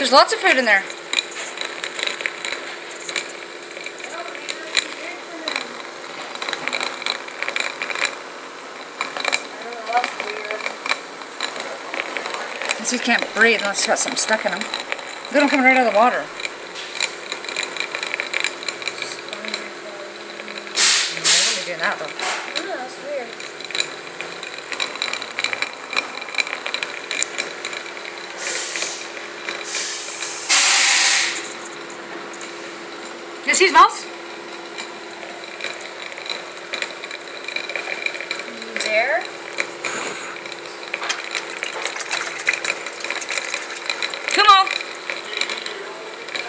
There's lots of food in there. He can't breathe unless he's got something stuck in him. They don't come right out of the water. I wouldn't be doing that though. Oh, that's weird. You see his mouth? There? Come on.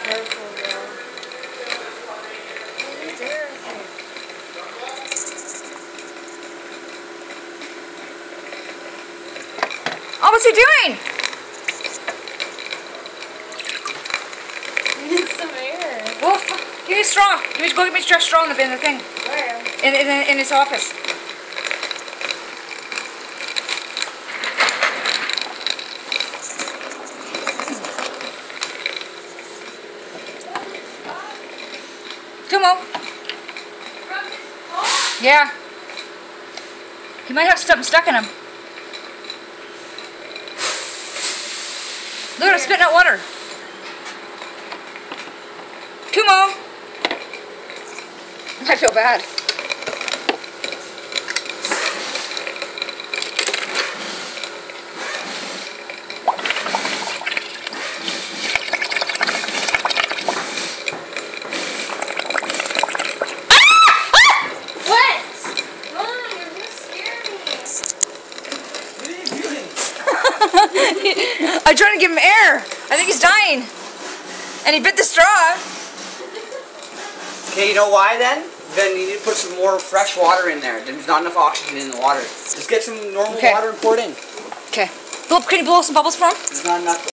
Careful, girl. He's there, I think. Oh, what's he doing? He needs some air. Wolf, give me a straw. Go get me a straw in the thing. Where? In his office. Come on. Yeah. He might have something stuck in him. Look at him spitting out water. Come on. I feel bad. I'm trying to give him air. I think he's dying. And he bit the straw. Okay, you know why then? Then you need to put some more fresh water in there. There's not enough oxygen in the water. Just get some normal water and pour it in. Okay. Can you blow some bubbles for him? There's not enough.